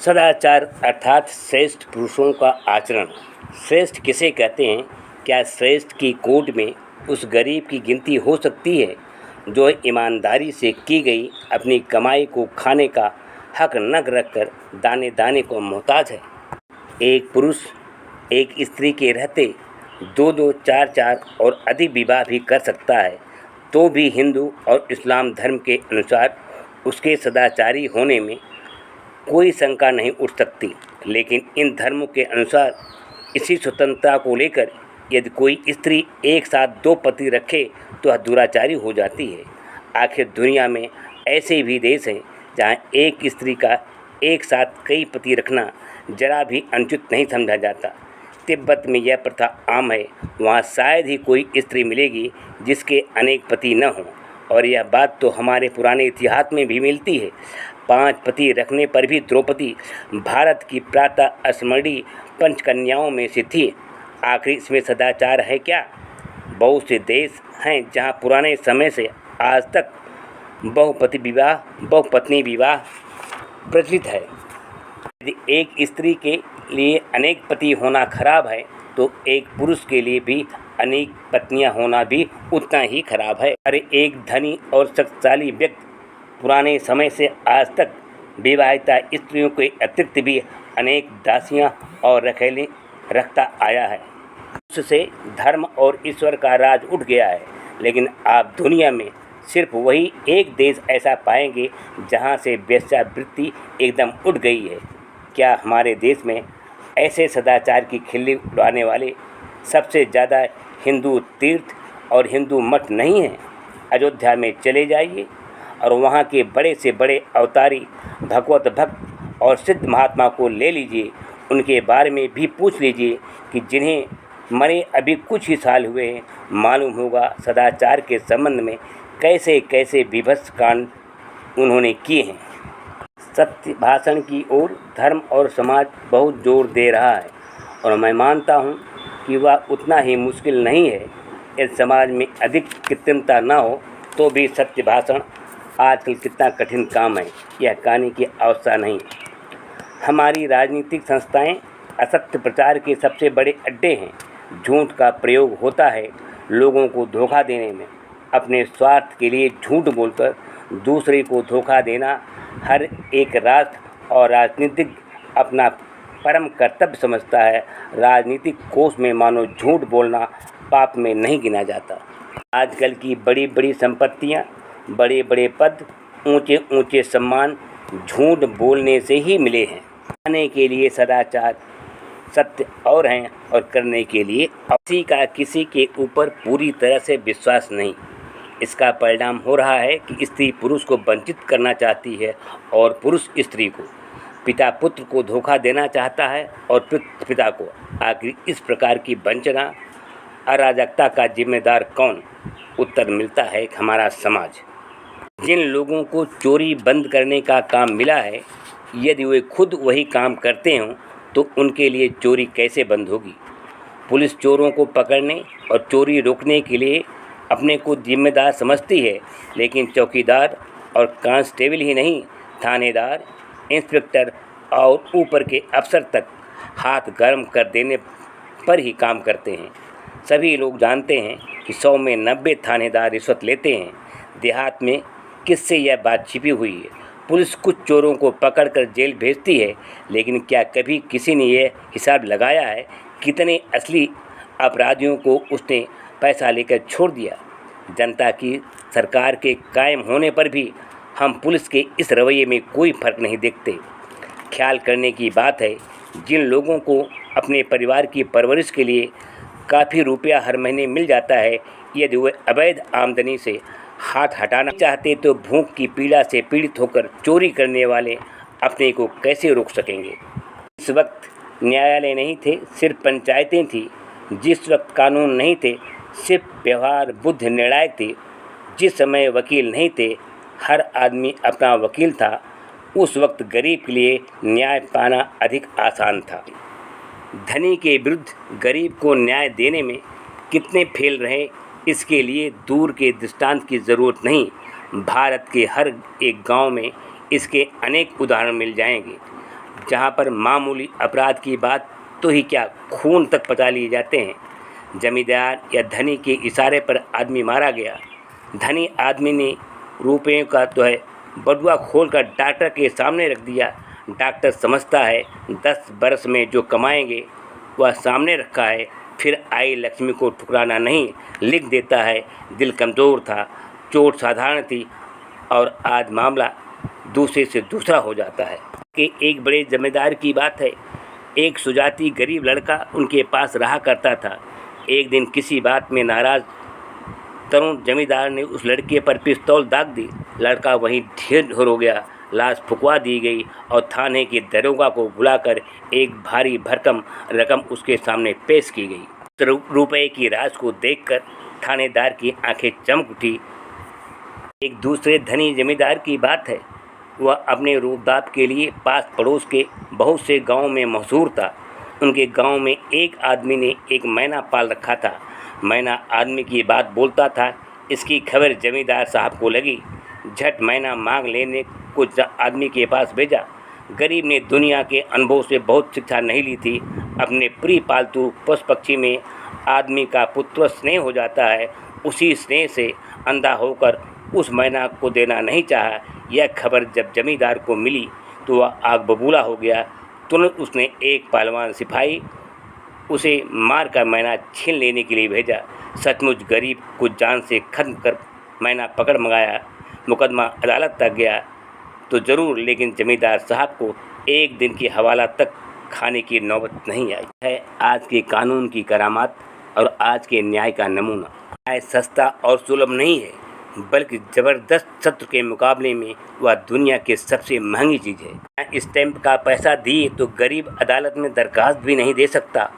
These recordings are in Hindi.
सदाचार अर्थात श्रेष्ठ पुरुषों का आचरण। श्रेष्ठ किसे कहते हैं? क्या श्रेष्ठ की कोट में उस गरीब की गिनती हो सकती है जो ईमानदारी से की गई अपनी कमाई को खाने का हक न रखकर दाने दाने को मोहताज है? एक पुरुष एक स्त्री के रहते दो दो चार चार और अधिक विवाह भी कर सकता है, तो भी हिंदू और इस्लाम धर्म के अनुसार उसके सदाचारी होने में कोई शंका नहीं उठ सकती। लेकिन इन धर्मों के अनुसार इसी स्वतंत्रता को लेकर यदि कोई स्त्री एक साथ दो पति रखे तो दुराचारी हो जाती है। आखिर दुनिया में ऐसे भी देश हैं जहां एक स्त्री का एक साथ कई पति रखना जरा भी अनुचित नहीं समझा जाता। तिब्बत में यह प्रथा आम है। वहाँ शायद ही कोई स्त्री मिलेगी जिसके अनेक पति न हों, और यह बात तो हमारे पुराने इतिहास में भी मिलती है। 5 पति रखने पर भी द्रौपदी भारत की प्रातः स्मरणीय पंचकन्याओं में से थी। आखिर इसमें सदाचार है क्या? बहुत से देश हैं जहाँ पुराने समय से आज तक बहुपत्नी विवाह प्रचलित है। यदि एक स्त्री के लिए अनेक पति होना खराब है, तो एक पुरुष के लिए भी अनेक पत्नियां होना भी उतना ही खराब है। अरे एक धनी और शक्तिशाली व्यक्ति पुराने समय से आज तक विवाहिता स्त्रियों के अतिरिक्त भी अनेक दासियां और रखैलें रखता आया है। उससे धर्म और ईश्वर का राज उठ गया है। लेकिन आप दुनिया में सिर्फ वही एक देश ऐसा पाएंगे जहां से वेश्यावृत्ति एकदम उठ गई है। क्या हमारे देश में ऐसे सदाचार की खिल्ली उड़ाने वाले सबसे ज़्यादा हिंदू तीर्थ और हिंदू मठ नहीं हैं? अयोध्या में चले जाइए और वहाँ के बड़े से बड़े अवतारी भगवत भक्त और सिद्ध महात्मा को ले लीजिए। उनके बारे में भी पूछ लीजिए कि जिन्हें मरे अभी कुछ ही साल हुए हैं, मालूम होगा सदाचार के संबंध में कैसे कैसे विभत्स कांड उन्होंने किए हैं। सत्य भाषण की ओर धर्म और समाज बहुत जोर दे रहा है, और मैं मानता हूँ कि वह उतना ही मुश्किल नहीं है। यदि समाज में अधिक कृत्रिमता न हो तो भी सत्य भाषण आजकल कितना कठिन काम है, यह कहने की आवश्यकता नहीं। हमारी राजनीतिक संस्थाएं असत्य प्रचार के सबसे बड़े अड्डे हैं। झूठ का प्रयोग होता है लोगों को धोखा देने में। अपने स्वार्थ के लिए झूठ बोलकर दूसरे को धोखा देना हर एक राष्ट्र और राजनीतिक अपना परम कर्तव्य समझता है। राजनीतिक कोष में मानो झूठ बोलना पाप में नहीं गिना जाता। आजकल की बड़ी बड़ी संपत्तियां, बड़े बड़े पद, ऊंचे ऊंचे सम्मान झूठ बोलने से ही मिले हैं। खाने के लिए सदाचार सत्य और हैं, और करने के लिए किसी के ऊपर पूरी तरह से विश्वास नहीं। इसका परिणाम हो रहा है कि स्त्री पुरुष को वंचित करना चाहती है और पुरुष स्त्री को, पिता पुत्र को धोखा देना चाहता है और पिता को। आखिर इस प्रकार की वंचना अराजकता का जिम्मेदार कौन? उत्तर मिलता है हमारा समाज। जिन लोगों को चोरी बंद करने का काम मिला है, यदि वे खुद वही काम करते हों तो उनके लिए चोरी कैसे बंद होगी? पुलिस चोरों को पकड़ने और चोरी रोकने के लिए अपने को जिम्मेदार समझती है, लेकिन चौकीदार और कांस्टेबल ही नहीं, थानेदार, इंस्पेक्टर और ऊपर के अफसर तक हाथ गर्म कर देने पर ही काम करते हैं। सभी लोग जानते हैं कि 100 में 90 थानेदार रिश्वत लेते हैं। देहात में किससे यह बात छिपी हुई है? पुलिस कुछ चोरों को पकड़कर जेल भेजती है, लेकिन क्या कभी किसी ने यह हिसाब लगाया है कितने असली अपराधियों को उसने पैसा लेकर छोड़ दिया? जनता की सरकार के कायम होने पर भी हम पुलिस के इस रवैये में कोई फ़र्क नहीं देखते। ख्याल करने की बात है, जिन लोगों को अपने परिवार की परवरिश के लिए काफ़ी रुपया हर महीने मिल जाता है, यदि वे अवैध आमदनी से हाथ हटाना चाहते तो भूख की पीड़ा से पीड़ित होकर चोरी करने वाले अपने को कैसे रोक सकेंगे? इस वक्त न्यायालय नहीं थे, सिर्फ पंचायतें थी। जिस वक्त कानून नहीं थे, सिर्फ व्यवहार बुद्ध निर्णायक थे। जिस समय वकील नहीं थे, हर आदमी अपना वकील था, उस वक्त गरीब के लिए न्याय पाना अधिक आसान था। धनी के विरुद्ध गरीब को न्याय देने में कितने फेल रहे, इसके लिए दूर के दृष्टांत की ज़रूरत नहीं। भारत के हर एक गांव में इसके अनेक उदाहरण मिल जाएंगे। जहाँ पर मामूली अपराध की बात तो ही क्या खून तक पचा लिए जाते हैं। जमींदार या धनी के इशारे पर आदमी मारा गया। धनी आदमी ने रुपयों का तो है बटुआ खोलकर डॉक्टर के सामने रख दिया। डॉक्टर समझता है 10 बरस में जो कमाएंगे वह सामने रखा है, फिर आई लक्ष्मी को ठुकराना नहीं, लिख देता है। दिल कमज़ोर था, चोट साधारण थी और आज मामला दूसरे से दूसरा हो जाता है। कि एक बड़े जमींदार की बात है। एक सुजाती गरीब लड़का उनके पास रहा करता था। एक दिन किसी बात में नाराज़ तरुण जमींदार ने उस लड़के पर पिस्तौल दाग दी। लड़का वहीं ढेर हो गया। लाश फुकवा दी गई और थाने के दरोगा को बुलाकर एक भारी भरकम रकम उसके सामने पेश की गई। रुपए की राशि को देखकर थानेदार की आंखें चमक उठी। एक दूसरे धनी जमींदार की बात है। वह अपने रूपदाप के लिए पास पड़ोस के बहुत से गांव में मशहूर था। उनके गांव में एक आदमी ने एक मैना पाल रखा था। मैना आदमी की बात बोलता था। इसकी खबर जमींदार साहब को लगी। झट मैना मांग लेने को आदमी के पास भेजा। गरीब ने दुनिया के अनुभव से बहुत शिक्षा नहीं ली थी। अपने प्रिय पालतू पशु पक्षी में आदमी का पुत्र स्नेह हो जाता है। उसी स्नेह से अंधा होकर उस मैना को देना नहीं चाहा। यह खबर जब जमींदार को मिली तो वह आग बबूला हो गया। तुरंत उसने एक पहलवान सिपाही उसे मार कर मैना छीन लेने के लिए भेजा। सचमुच गरीब को जान से खत्म कर मैना पकड़ मंगाया। मुकदमा अदालत तक गया तो ज़रूर, लेकिन जमींदार साहब को एक दिन की हवाला तक खाने की नौबत नहीं आई है। आज के कानून की करामात और आज के न्याय का नमूना। न्याय सस्ता और सुलभ नहीं है, बल्कि ज़बरदस्त शत्रु के मुकाबले में वह दुनिया की सबसे महंगी चीज़ है। स्टैंप का पैसा दिए तो गरीब अदालत में दरखास्त भी नहीं दे सकता,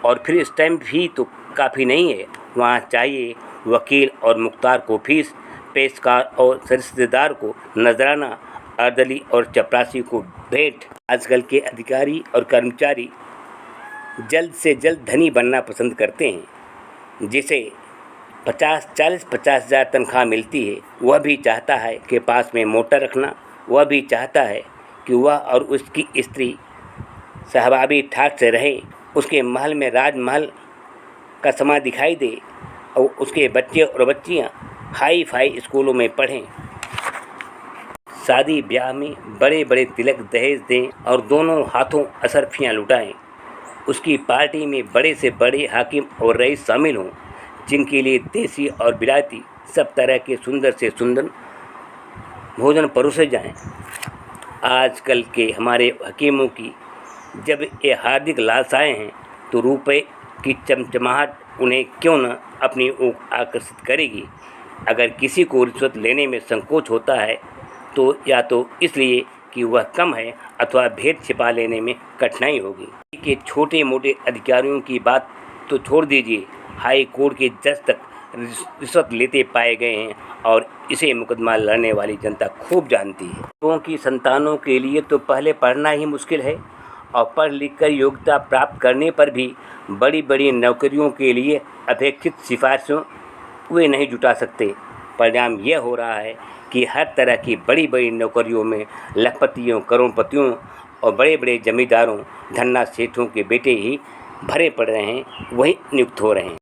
और फिर स्टैंप भी तो काफ़ी नहीं है। वहाँ चाहिए वकील और मुख्तार को फीस, पेशकार और रिश्तेदार को नजराना, अर्दली और चपरासी को भेंट। आजकल के अधिकारी और कर्मचारी जल्द से जल्द धनी बनना पसंद करते हैं। जिसे 40-50 हज़ार तनख्वाह मिलती है, वह भी चाहता है कि पास में मोटर रखना। वह भी चाहता है कि वह और उसकी स्त्री सहबाबी ठाठ से रहे, उसके महल में राजमहल का समा दिखाई दे और उसके बच्चे और बच्चियां हाई फाई स्कूलों में पढ़ें। शादी ब्याह में बड़े बड़े तिलक दहेज दें और दोनों हाथों असरफियाँ लुटाएं। उसकी पार्टी में बड़े से बड़े हाकिम और रईस शामिल हों, जिनके लिए देसी और विलायती सब तरह के सुंदर से सुंदर भोजन परोसे जाएं। आजकल के हमारे हकीमों की जब ये हार्दिक लालसाएँ हैं तो रुपए की चमचमाहट उन्हें क्यों न अपनी ओर आकर्षित करेगी। अगर किसी को रिश्वत लेने में संकोच होता है तो या तो इसलिए कि वह कम है अथवा भेद छिपा लेने में कठिनाई होगी। के छोटे मोटे अधिकारियों की बात तो छोड़ दीजिए, हाई कोर्ट के जज तक रिश्वत लेते पाए गए हैं और इसे मुकदमा लड़ने वाली जनता खूब जानती है। लोगों की संतानों के लिए तो पहले पढ़ना ही मुश्किल है और पढ़ लिख कर योग्यता प्राप्त करने पर भी बड़ी बड़ी नौकरियों के लिए अपेक्षित सिफारिशों वे नहीं जुटा सकते। परिणाम यह हो रहा है कि हर तरह की बड़ी बड़ी नौकरियों में लखपतियों, करोड़पतियों और बड़े बड़े जमींदारों, धन्ना सेठों के बेटे ही भरे पड़ रहे हैं, वही नियुक्त हो रहे हैं।